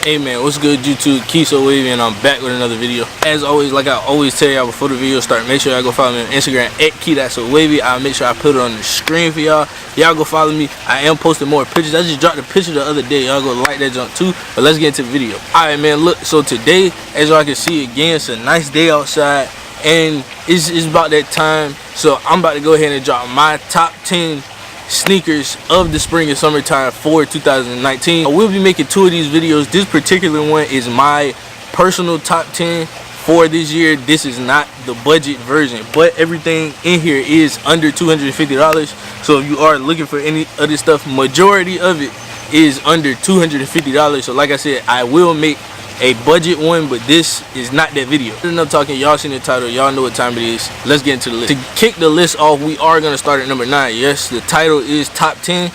Hey man, what's good YouTube? Key So Wavy, and I'm back with another video. As always, like I always tell y'all before the video start, make sure y'all go follow me on Instagram at Key.SoWavy. I'll make sure I put it on the screen for y'all. Y'all go follow me. I am posting more pictures. I just dropped a picture the other day. Y'all go like that junk too. But let's get into the video. Alright man, look, so today, as y'all can see again, it's a nice day outside and it's about that time. So I'm about to go ahead and drop my top 10 sneakers of the spring and summertime for 2019. I will be making 2 of these videos. This particular one is my personal top 10 for this year. This is not the budget version, but everything in here is under $250. So if you are looking for any other stuff, majority of it is under $250. So like I said, I will make a budget one, but this is not that video. Enough talking, y'all seen the title, y'all know what time it is. Let's get into the list. To kick the list off, we are gonna start at number 9. Yes, the title is top 10,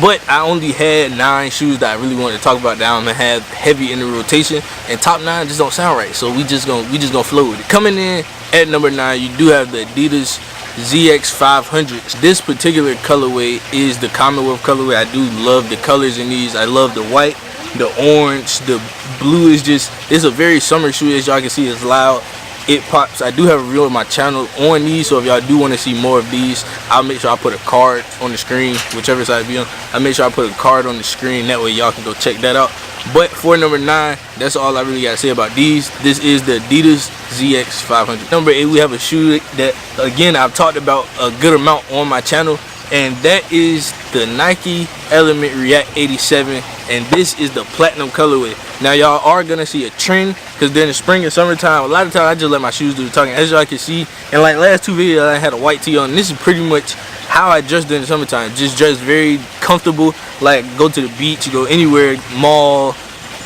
but I only had 9 shoes that I really wanted to talk about that I'm gonna have heavy in the rotation, and top 9 just don't sound right, so we just gonna flow with it. Coming in at number 9, you do have the Dita ZX 500. This particular colorway is the Commonwealth colorway. I do love the colors in these. I love the white, the orange, the blue. Is just, it's a very summer shoe. As y'all can see, it's loud, it pops. I do have a review on my channel on these, so if y'all do want to see more of these, I'll make sure I put a card on the screen, whichever side be on. I'll make sure I put a card on the screen, that way y'all can go check that out. But for number 9, that's all I really gotta say about these. This is the Dita ZX 500. Number 8, we have a shoe that again I've talked about a good amount on my channel, and that is the Nike Element React 87, and this is the platinum colorway. Now y'all are gonna see a trend, because during the spring and summertime, a lot of times I just let my shoes do the talking. As y'all can see in like last 2 videos, I had a white tee on, and this is pretty much how I dress during the summertime. Just dress very comfortable, like go to the beach, go anywhere, mall,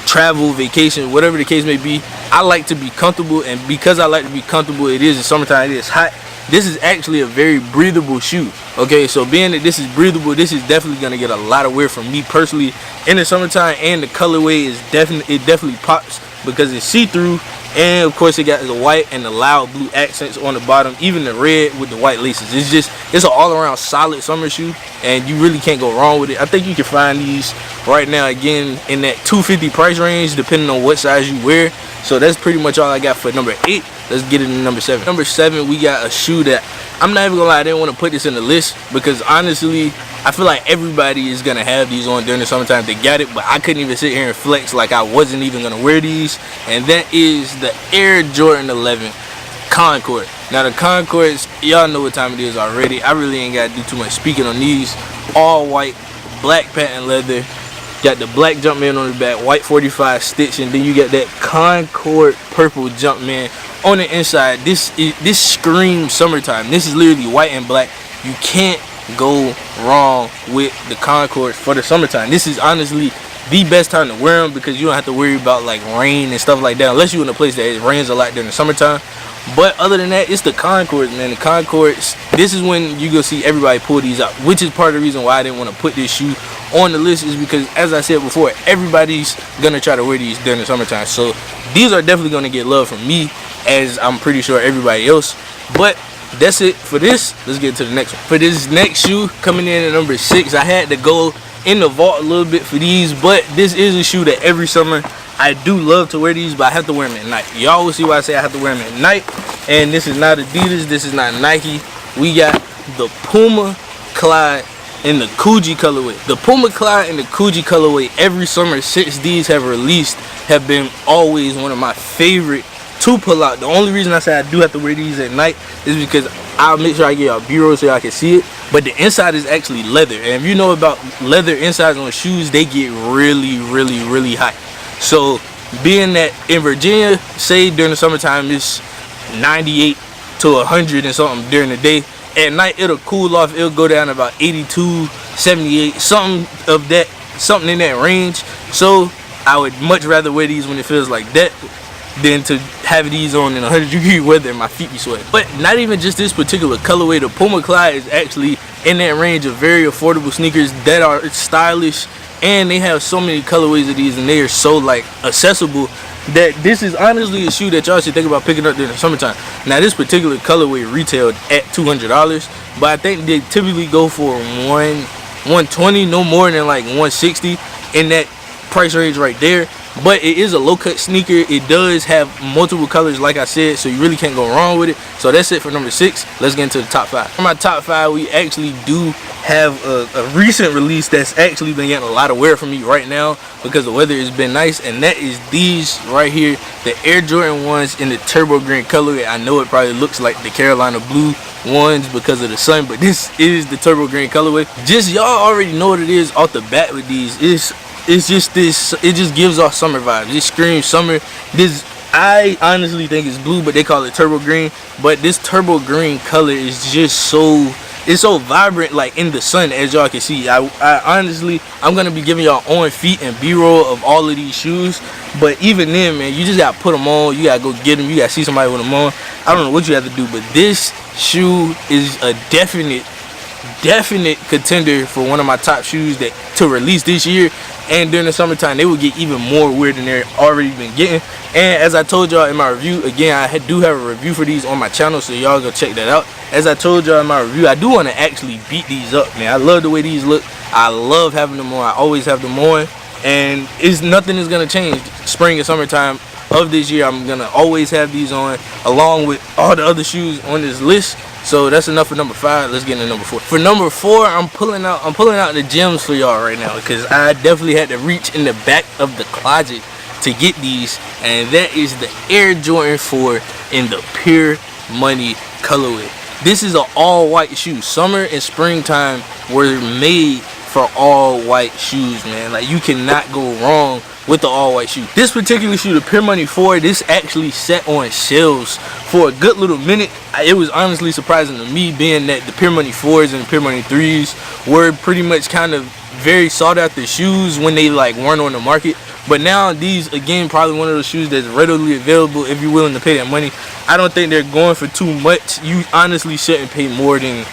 travel, vacation, whatever the case may be. I like to be comfortable, and because I like to be comfortable, it is in summertime, it is hot. This is actually a very breathable shoe. Okay, so being that this is breathable, this is definitely gonna get a lot of wear from me personally in the summertime, and the colorway is definitely pops because it's see-through, and of course it got the white and the loud blue accents on the bottom, even the red with the white laces. It's an all-around solid summer shoe, and you really can't go wrong with it. I think you can find these right now again in that $250 price range, depending on what size you wear. So that's pretty much all I got for number 8. Let's get into number 7. Number 7, we got a shoe that I'm not even gonna lie, I didn't want to put this in the list because honestly, I feel like everybody is gonna have these on during the summertime. They got it, but I couldn't even sit here and flex like I wasn't even gonna wear these, and that is the Air Jordan 11 Concord. Now the Concords, y'all know what time it is already. I really ain't gotta do too much speaking on these. All white, black patent leather. Got the black Jumpman on the back, white 45 stitch, and then you got that Concord purple Jumpman on the inside. This screams summertime. This is literally white and black. You can't go wrong with the Concord for the summertime. This is honestly the best time to wear them because you don't have to worry about like rain and stuff like that, unless you're in a place that it rains a lot during the summertime. But other than that, it's the Concords, man. The Concords, this is when you go see everybody pull these out, which is part of the reason why I didn't want to put this shoe on the list, is because, as I said before, everybody's gonna try to wear these during the summertime. So these are definitely gonna get love from me, as I'm pretty sure everybody else. But that's it for this. Let's get to the next one. For this next shoe, coming in at number 6, I had to go in the vault a little bit for these, but this is a shoe that every summer I do love to wear these, but I have to wear them at night. Y'all will see why I say I have to wear them at night. And this is not Adidas, this is not Nike. We got the Puma Cly in the Coogee colorway. The Puma Cly and the Coogee colorway every summer since these have released have been always one of my favorite to pull out. The only reason I say I do have to wear these at night is because I'll make sure I get y'all B-roll so y'all can see it, but the inside is actually leather, and if you know about leather insides on shoes, they get really hot. So being that in Virginia, say during the summertime it's 98 to 100 and something during the day, at night it'll cool off, it'll go down about 82, 78, something in that range. So I would much rather wear these when it feels like that than to have these on in 100-degree weather and my feet be sweating. But not even just this particular colorway, the Puma Cly is actually in that range of very affordable sneakers that are stylish, and they have so many colorways of these, and they are so like accessible that this is honestly a shoe that y'all should think about picking up during the summertime. Now this particular colorway retailed at $200, but I think they typically go for $120, no more than like $160 in that price range right there. but it is a low cut sneaker. It does have multiple colors, like I said, so you really can't go wrong with it. So that's it for number 6. Let's get into the top 5. For my top 5, we actually do have a recent release that's actually been getting a lot of wear from me right now because the weather has been nice, and that is these right here, the Air Jordan 1s in the turbo green colorway. I know it probably looks like the Carolina blue ones because of the sun, but this is the turbo green colorway. Just y'all already know what it is off the bat with these. It's just this, it just gives off summer vibes. It screams summer. This, I honestly think it's blue, but they call it turbo green. But this turbo green color is just so, it's so vibrant, like in the sun, as y'all can see. I honestly, I'm gonna be giving y'all on feet and b-roll of all of these shoes, but even then, man, you just gotta put them on. You gotta go get them. You gotta see somebody with them on. I don't know what you have to do, but this shoe is a definite contender for one of my top shoes that to release this year. And during the summertime, they will get even more weird than they're already been getting. And as I told y'all in my review, again, I do have a review for these on my channel, so y'all go check that out. As I told y'all in my review, I do want to actually beat these up, man. I love the way these look. I love having them on. I always have them on, and nothing is gonna change. Spring and summertime of this year, I'm gonna always have these on, along with all the other shoes on this list. So that's enough for number 5. Let's get into number 4. For number 4, I'm pulling out the gems for y'all right now, because I definitely had to reach in the back of the closet to get these, and that is the Air Jordan 4 in the Pure Money colorway. This is an all white shoe. Summer and springtime were made for all white shoes, man. Like, you cannot go wrong with the all white shoe. This particular shoe, the Pure Money 4, this actually sat on shelves for a good little minute. It was honestly surprising to me, being that the Pure Money 4s and the Pure Money 3s were pretty much kind of very sought after shoes when they like weren't on the market. But now these, again, probably one of those shoes that's readily available if you're willing to pay that money. I don't think they're going for too much. You honestly shouldn't pay more than,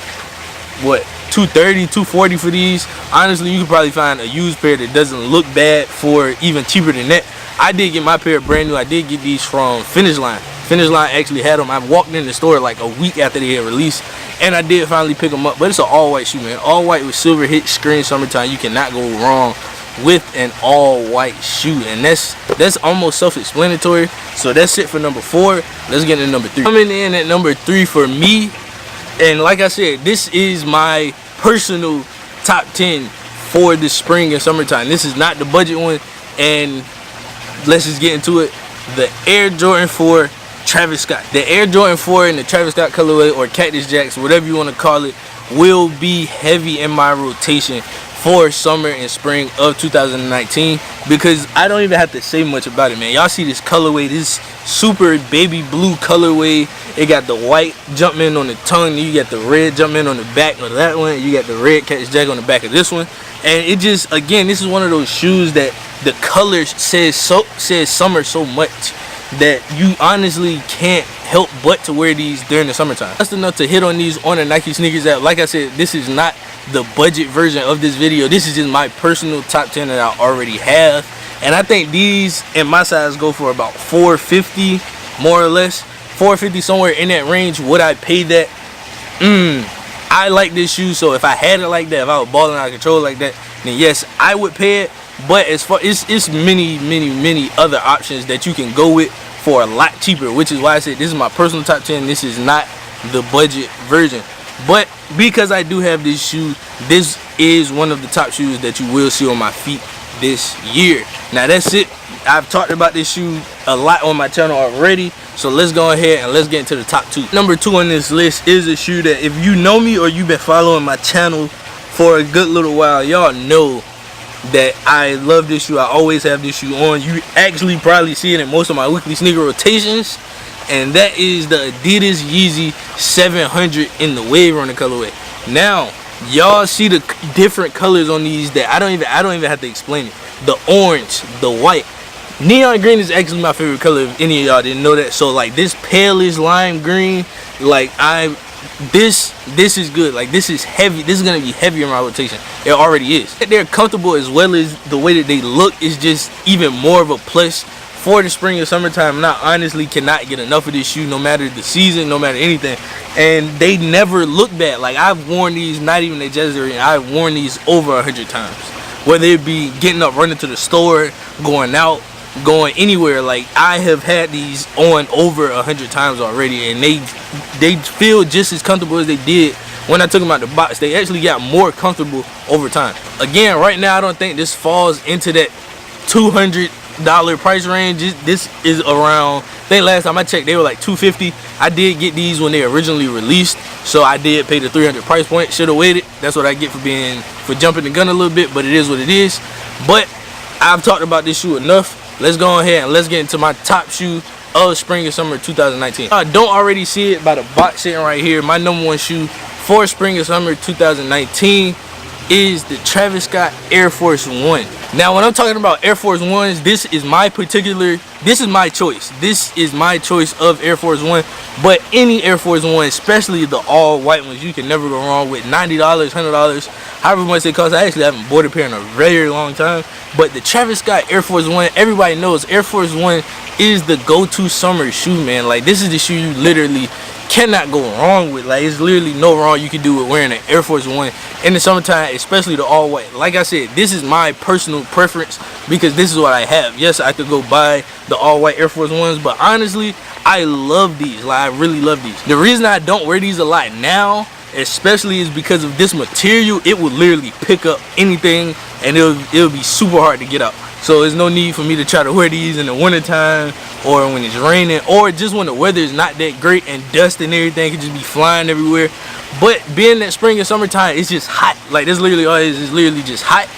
what, $230, $240 for these. Honestly, you could probably find a used pair that doesn't look bad for even cheaper than that. I did get my pair brand new. I did get these from Finish Line. Finish Line actually had them. I walked in the store like a week after they had released, and I did finally pick them up. But it's an all white shoe, man. All white with silver hit screen summertime. You cannot go wrong with an all white shoe, and that's almost self-explanatory. So that's it for number 4. Let's get into number 3. Coming in at number 3 for me, and like I said, this is my personal top 10 for the spring and summertime. This is not the budget one, and let's just get into it. The Air Jordan 4 Travis Scott. The Air Jordan 4 in the Travis Scott colorway, or Cactus Jacks, whatever you want to call it, will be heavy in my rotation for summer and spring of 2019, because I don't even have to say much about it, man. Y'all see this colorway, this super baby blue colorway. It got the white Jumpman on the tongue, you got the red Jumpman on the back of that one, you got the red Cactus Jack on the back of this one. And it just, again, this is one of those shoes that the colors says summer so much that you honestly can't help but to wear these during the summertime. That's enough to hit on these on the Nike Sneakers app. Like I said, this is not the budget version of this video. This is just my personal top 10 that I already have, and I think these in my size go for about $450, more or less. $450, somewhere in that range. Would I pay that? I like this shoe, so if I had it like that, if I was balling out of control like that, then yes, I would pay it. But as far, it's many other options that you can go with for a lot cheaper, which is why I said this is my personal top 10. This is not the budget version. But because I do have this shoe, this is one of the top shoes that you will see on my feet this year. Now that's it. I've talked about this shoe a lot on my channel already, so let's go ahead and let's get into the top 2. Number 2 on this list is a shoe that, if you know me or you've been following my channel for a good little while, y'all know that I love this shoe. I always have this shoe on. You actually probably see it in most of my weekly sneaker rotations, and that is the Adidas Yeezy 700 in the Wave Runner colorway. Now y'all see the different colors on these that I don't even have to explain it. The orange, the white, neon green is actually my favorite color, if any of y'all didn't know that. So like this palish lime green, like this is good. Like this is heavy. This is gonna be heavy in my rotation. It already is. They're comfortable, as well as the way that they look is just even more of a plus for the spring and summertime. And I honestly cannot get enough of this shoe, no matter the season, no matter anything. And they never look bad. Like I've worn these, not even exaggerating, I've worn these over 100 times. Whether it be getting up, running to the store, going out, going anywhere. Like, I have had these on over 100 times already, and they feel just as comfortable as they did when I took them out the box. They actually got more comfortable over time. Again, right now I don't think this falls into that $200 price range. This is around, I think last time I checked they were like $250. I did get these when they originally released, so I did pay the $300 price point. Should have waited. That's what I get for jumping the gun a little bit, but it is what it is. But I've talked about this shoe enough. Let's go ahead and let's get into my top shoe of spring and summer 2019. I don't already see it by the box sitting right here. My number one shoe for spring and summer 2019 is the Travis Scott Air Force One. Now, when I'm talking about Air Force Ones, this is my choice. This is my choice of Air Force One. But any Air Force One, especially the all white ones, you can never go wrong with. $90, $100, however much they cost. I actually haven't bought a pair in a very long time. But the Travis Scott Air Force One, everybody knows Air Force One is the go-to summer shoe, man. Like, this is the shoe you literally cannot go wrong with. Like, it's literally no wrong you can do with wearing an Air Force One in the summertime, especially the all white. Like I said, this is my personal preference because this is what I have. Yes, I could go buy the all white Air Force Ones, but honestly, I love these. Like, I really love these. The reason I don't wear these a lot now, especially, is because of this material. It will literally pick up anything, and it'll be super hard to get out. So there's no need for me to try to wear these in the wintertime or when it's raining or just when the weather is not that great and dust and everything can just be flying everywhere. But being that spring and summertime, it's just hot. Like, this literally all it is literally just hot.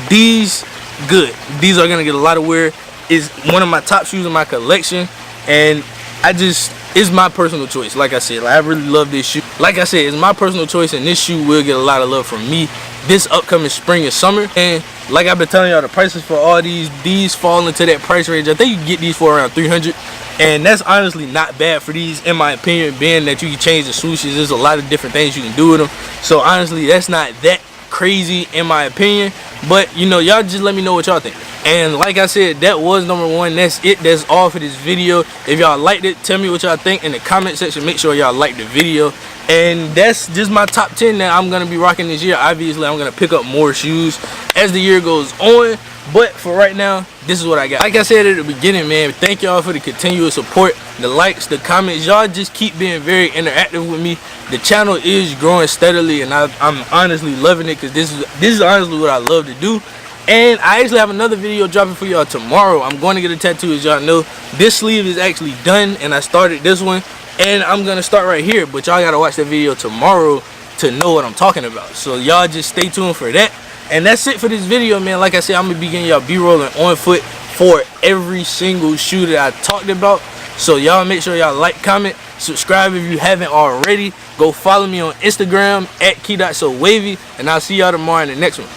These, good. These are gonna get a lot of wear. It's one of my top shoes in my collection, and it's my personal choice. Like I said, like, I really love this shoe. Like I said, it's my personal choice, and this shoe will get a lot of love from me this upcoming spring and summer. And like I've been telling y'all, the prices for all these fall into that price range. I think you can get these for around $300, and that's honestly not bad for these, in my opinion, being that you can change the swooshes. There's a lot of different things you can do with them, so honestly that's not that crazy in my opinion. But you know, y'all just let me know what y'all think. And like I said, that was number one. That's it. That's all for this video. If y'all liked it, tell me what y'all think in the comment section. Make sure y'all like the video. And that's just my top 10 that I'm gonna be rocking this year. Obviously, I'm gonna pick up more shoes as the year goes on, but for right now, this is what I got. Like I said at the beginning, man, thank y'all for the continuous support, the likes, the comments. Y'all just keep being very interactive with me. The channel is growing steadily, and I'm honestly loving it because this is honestly what I love to do. And I actually have another video dropping for y'all tomorrow. I'm going to get a tattoo, as y'all know. This sleeve is actually done, and I started this one, and I'm gonna start right here. But y'all gotta watch that video tomorrow to know what I'm talking about. So y'all just stay tuned for that. And that's it for this video, man. Like I said, I'm gonna be getting y'all B-roll and on foot for every single shoe that I talked about. So y'all make sure y'all like, comment, subscribe if you haven't already. Go follow me on Instagram at key.sowavy, and I'll see y'all tomorrow in the next one.